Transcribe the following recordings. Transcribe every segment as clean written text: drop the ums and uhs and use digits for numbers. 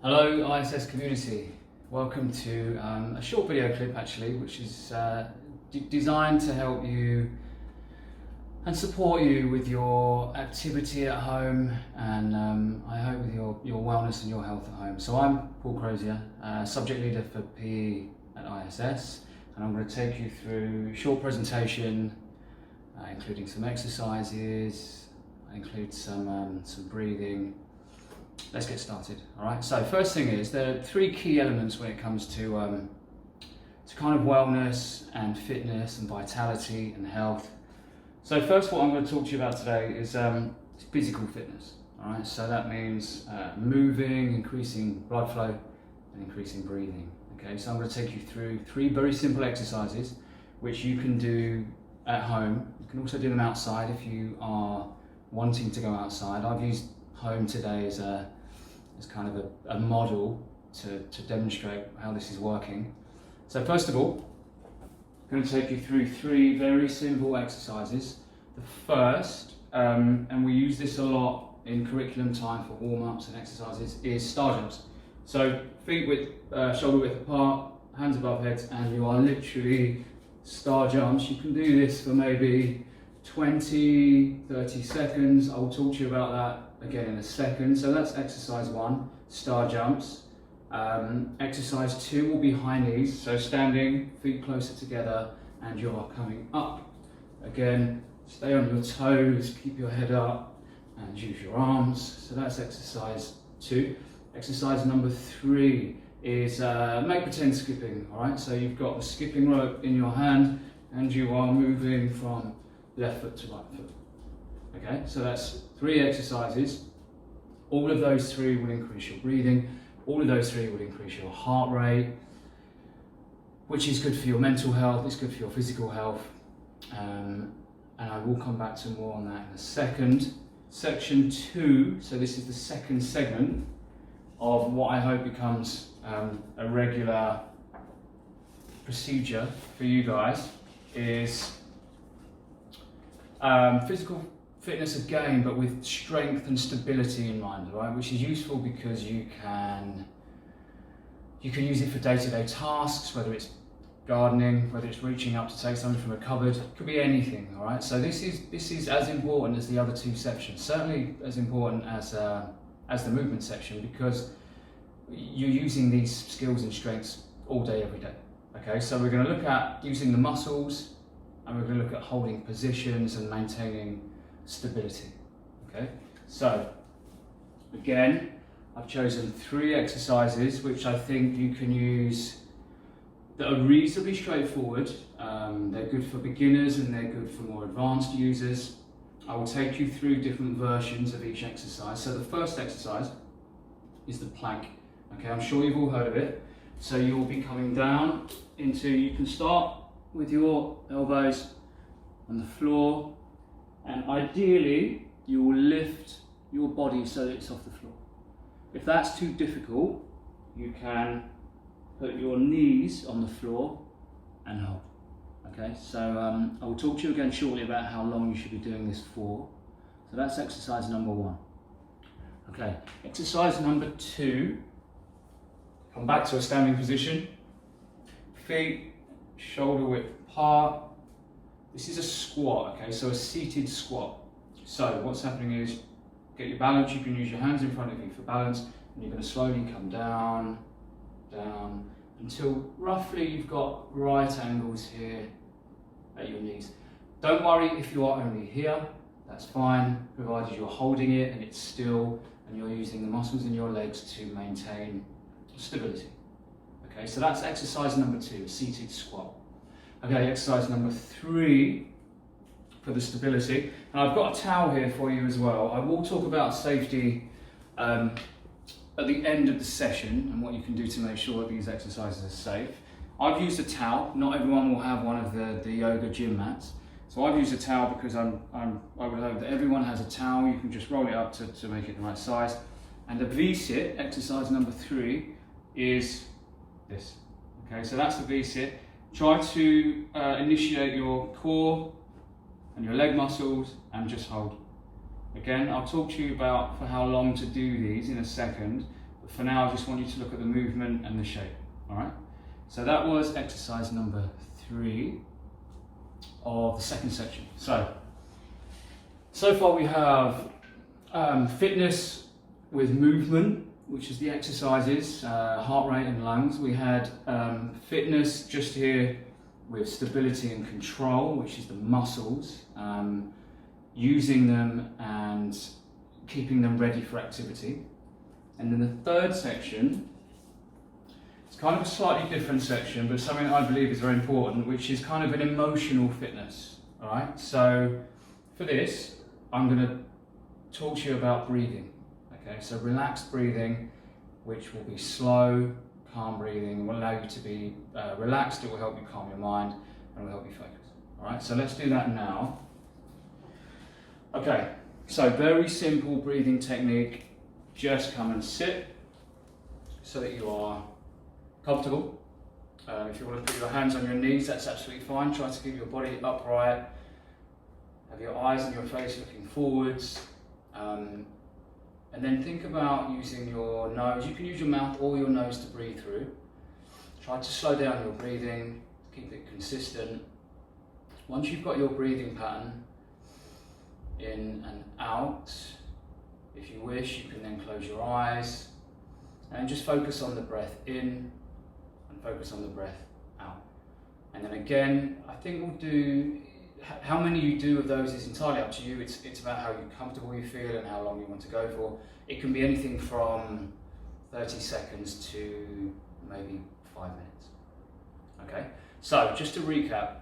Hello ISS community, welcome to a short video clip actually which is designed to help you and support you with your activity at home and I hope with your wellness and your health at home. So I'm Paul Crozier, subject leader for PE at ISS, and I'm going to take you through a short presentation including some exercises, include some breathing. Let's get started. All right. So first thing is there are three key elements when it comes to kind of wellness and fitness and vitality and health. So first, what I'm going to talk to you about today is physical fitness. All right. So that means moving, increasing blood flow, and increasing breathing. Okay. So I'm going to take you through three very simple exercises which you can do at home. You can also do them outside if you are wanting to go outside. I've used home today as kind of a model to demonstrate how this is working. So first of all, I'm going to take you through three very simple exercises. The first, and we use this a lot in curriculum time for warm-ups and exercises, is star jumps. So feet width, shoulder width apart, hands above heads, and you are literally star jumps. You can do this for maybe 20, 30 seconds. I will talk to you about that again in a second. So that's exercise one, star jumps. Exercise two will be high knees, so standing, feet closer together, and you are coming up. Again, stay on your toes, keep your head up, and use your arms. So that's exercise two. Exercise number three is make pretend skipping. All right, so you've got the skipping rope in your hand, and you are moving from left foot to right foot. Okay, so that's three exercises. All of those three will increase your breathing. All of those three will increase your heart rate, which is good for your mental health, it's good for your physical health. And I will come back to more on that in a second. Section two, so this is the second segment of what I hope becomes a regular procedure for you guys, is physical fitness again, but with strength and stability in mind, right? Which is useful because you can use it for day-to-day tasks, whether it's gardening, whether it's reaching up to take something from a cupboard. It could be anything, all right? So this is as important as the other two sections, certainly as important as the movement section, because you're using these skills and strengths all day, every day. Okay, so we're going to look at using the muscles, and we're going to look at holding positions and maintaining stability. Okay, so again, I've chosen three exercises which I think you can use that are reasonably straightforward. They're good for beginners and they're good for more advanced users. I will take you through different versions of each exercise. So the first exercise is the plank. Okay, I'm sure you've all heard of it. So you'll be coming down into, you can start with your elbows on the floor, and ideally you will lift your body so that it's off the floor. If that's too difficult, you can put your knees on the floor and hold. Okay, so I will talk to you again shortly about how long you should be doing this for. So that's exercise number one. Okay, exercise number two, come back to a standing position, feet shoulder width apart. This is a squat, okay, so a seated squat. So what's happening is, get your balance, you can use your hands in front of you for balance, and you're going to slowly come down, down, until roughly you've got right angles here at your knees. Don't worry if you are only here, that's fine, provided you're holding it and it's still, and you're using the muscles in your legs to maintain stability. Okay, so that's exercise number two, a seated squat. Okay, exercise number three for the stability. And I've got a towel here for you as well. I will talk about safety at the end of the session and what you can do to make sure that these exercises are safe. I've used a towel. Not everyone will have one of the yoga gym mats. So I've used a towel because I would hope that everyone has a towel. You can just roll it up to make it the right size. And the V-sit, exercise number three, is this. Okay, so that's the V-sit. Try to initiate your core and your leg muscles and just hold. Again, I'll talk to you about for how long to do these in a second. for now, I just want you to look at the movement and the shape. All right. So that was exercise number 3 of the second section. So far we have fitness with movement, which is the exercises, heart rate and lungs. We had fitness just here with stability and control, which is the muscles, using them and keeping them ready for activity. And then the third section, it's kind of a slightly different section, but something that I believe is very important, which is kind of an emotional fitness. All right. So for this, I'm going to talk to you about breathing. Okay. So relaxed breathing, which will be slow, calm breathing, will allow you to be relaxed. It will help you calm your mind and will help you focus. All right. So let's do that now. Okay. So very simple breathing technique. Just come and sit so that you are comfortable. If you want to put your hands on your knees, that's absolutely fine. Try to keep your body upright. Have your eyes on your face looking forwards. And then think about using your nose. You can use your mouth or your nose to breathe through. Try to slow down your breathing, keep it consistent. Once you've got your breathing pattern in and out, if you wish, you can then close your eyes and just focus on the breath in and focus on the breath out. And then again, I think we'll do, how many you do of those is entirely up to you. It's about how comfortable you feel and how long you want to go for. It can be anything from 30 seconds to maybe 5 minutes. Okay, so just to recap,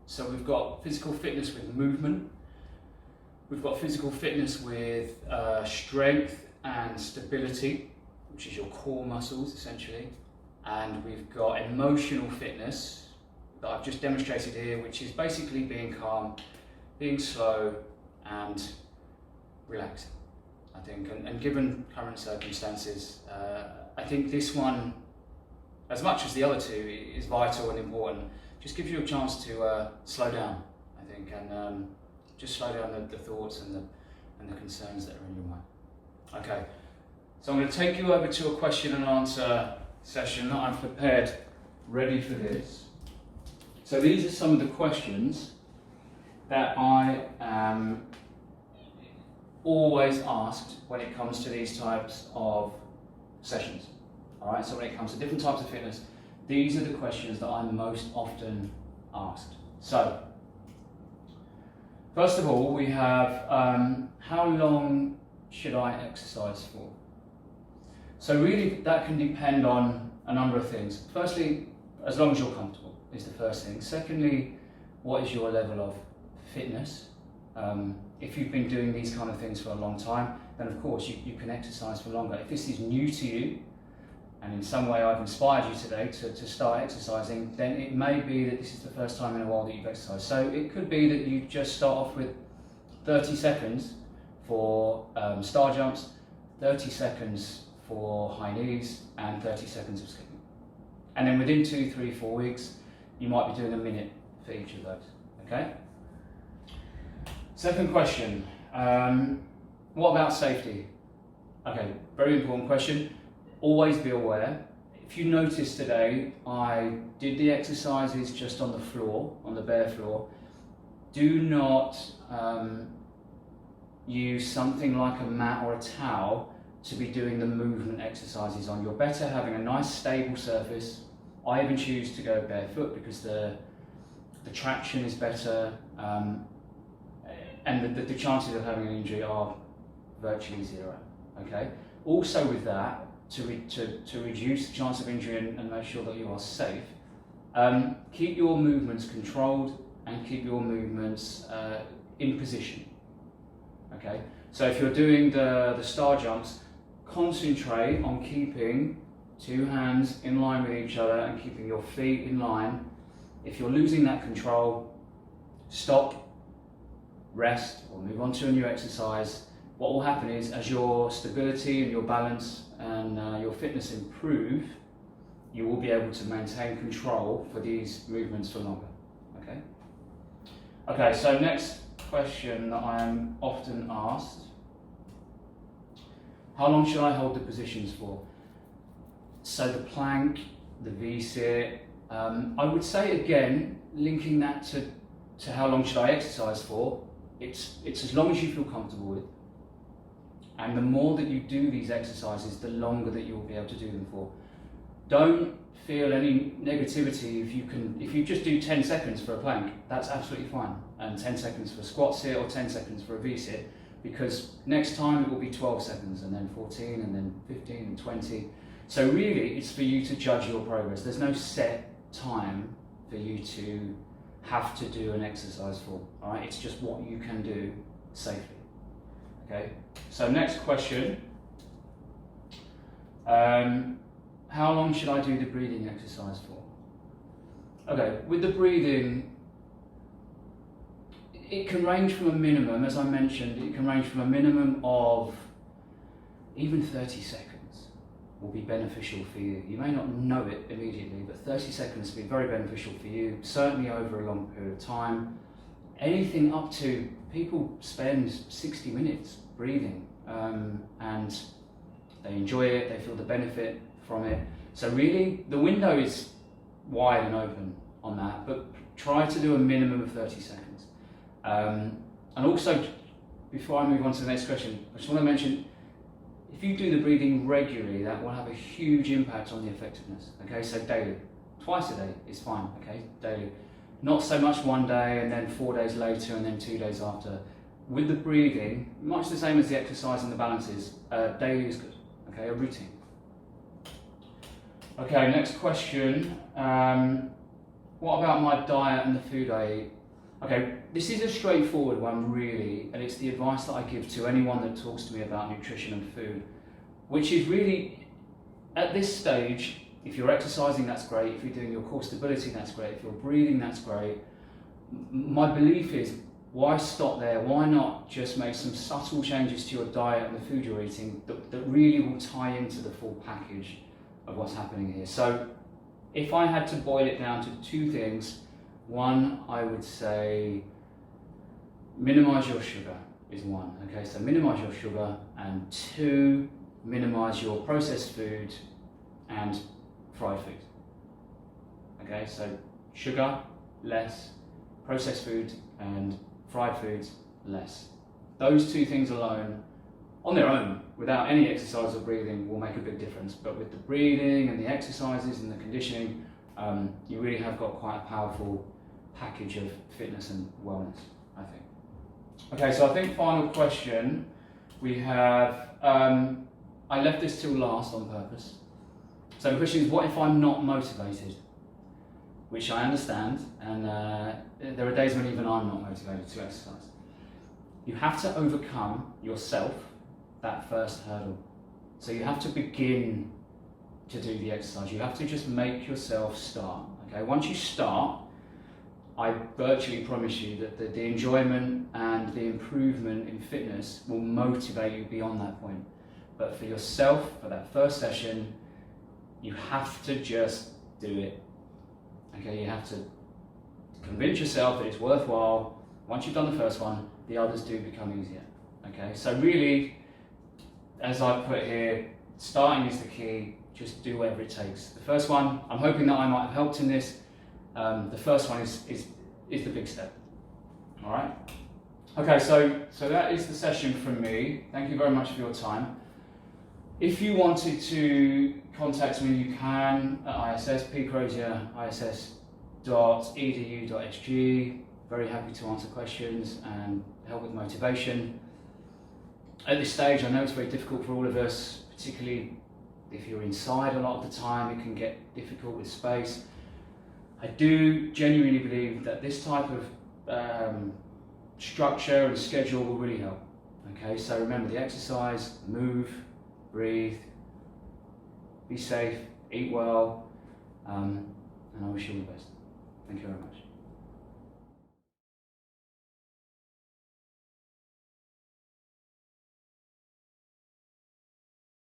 so we've got physical fitness with movement. We've got physical fitness with strength and stability, which is your core muscles essentially. And we've got emotional fitness that I've just demonstrated here, which is basically being calm, being slow and relaxing, I think. And given current circumstances, I think this one, as much as the other two, is vital and important. Just gives you a chance to slow down, I think, and just slow down the thoughts and the concerns that are in your mind. Okay, so I'm going to take you over to a question and answer session that I've prepared ready for this. So these are some of the questions that I am always asked when it comes to these types of sessions. All right, so when it comes to different types of fitness, these are the questions that I'm most often asked. So, first of all, we have how long should I exercise for? So really that can depend on a number of things. Firstly, as long as you're comfortable is the first thing. Secondly, what is your level of fitness? If you've been doing these kind of things for a long time, then of course you can exercise for longer. If this is new to you, and in some way I've inspired you today to start exercising, then it may be that this is the first time in a while that you've exercised. So it could be that you just start off with 30 seconds for star jumps, 30 seconds for high knees, and 30 seconds of skipping. And then within 2, 3, 4 weeks, you might be doing a minute for each of those, okay? Second question, what about safety? Okay, very important question. Always be aware. If you notice today, I did the exercises just on the floor, on the bare floor. Do not use something like a mat or a towel to be doing the movement exercises on. You're better having a nice stable surface. I even choose to go barefoot because the traction is better and the chances of having an injury are virtually zero. Okay. Also with that, to reduce the chance of injury and make sure that you are safe, keep your movements controlled and keep your movements in position. Okay, so if you're doing the star jumps, concentrate on keeping 2 hands in line with each other and keeping your feet in line. If you're losing that control, stop, rest, or move on to a new exercise. What will happen is, as your stability and your balance and your fitness improve, you will be able to maintain control for these movements for longer. Okay. Okay. So next question that I am often asked: how long should I hold the positions for? So the plank, the V-sit, I would say again, linking that to how long should I exercise for, it's as long as you feel comfortable with. And the more that you do these exercises, the longer that you'll be able to do them for. Don't feel any negativity if you just do 10 seconds for a plank, that's absolutely fine. And 10 seconds for a squat sit or 10 seconds for a V-sit, because next time it will be 12 seconds and then 14 and then 15 and 20. So really it's for you to judge your progress. There's no set time for you to have to do an exercise for, all right? It's just what you can do safely, okay? So next question, how long should I do the breathing exercise for? Okay, with the breathing, it can range from a minimum, as I mentioned, it can range from a minimum of even 30 seconds will be beneficial for you. You may not know it immediately, but 30 seconds will be very beneficial for you, certainly over a long period of time. Anything up to, people spend 60 minutes breathing, and they enjoy it, they feel the benefit from it. So really, the window is wide and open on that, but try to do a minimum of 30 seconds. And also, before I move on to the next question, I just want to mention, if you do the breathing regularly, that will have a huge impact on the effectiveness. Okay, so daily, twice a day is fine. Okay, daily, not so much one day and then 4 days later and then 2 days after. With the breathing, much the same as the exercise and the balances, daily is good. Okay, a routine. Okay, next question. What about my diet and the food I eat? Okay, this is a straightforward one really, and it's the advice that I give to anyone that talks to me about nutrition and food, which is really, at this stage, if you're exercising, that's great. If you're doing your core stability, that's great. If you're breathing, that's great. My belief is, why stop there? Why not just make some subtle changes to your diet and the food you're eating that really will tie into the full package of what's happening here? So if I had to boil it down to two things, one, I would say minimize your sugar is one. Okay, so minimize your sugar, and two, minimize your processed food and fried food. Okay, so sugar, less, processed food and fried foods, less. Those two things alone, on their own, without any exercise or breathing, will make a big difference. But with the breathing and the exercises and the conditioning, you really have got quite a powerful package of fitness and wellness, I think. Okay, so I think final question, we have, I left this till last on purpose. So the question is, what if I'm not motivated? Which I understand, and there are days when even I'm not motivated to exercise. You have to overcome yourself, that first hurdle. So you have to begin to do the exercise. You have to just make yourself start. Okay, once you start, I virtually promise you that the enjoyment and the improvement in fitness will motivate you beyond that point. But for yourself, for that first session, you have to just do it. Okay, you have to convince yourself that it's worthwhile. Once you've done the first one, the others do become easier. Okay, so really, as I put here, starting is the key. Just do whatever it takes. The first one, I'm hoping that I might have helped in this. The first one is the big step. All right. Okay, so that is the session from me. Thank you very much for your time. If you wanted to contact me, you can at ISS, Crozier, iss.edu.sg. Very happy to answer questions and help with motivation. At this stage, I know it's very difficult for all of us, particularly if you're inside a lot of the time, it can get difficult with space. I do genuinely believe that this type of structure and schedule will really help. Okay, so remember the exercise, move, breathe, be safe, eat well, and I wish you all the best. Thank you very much.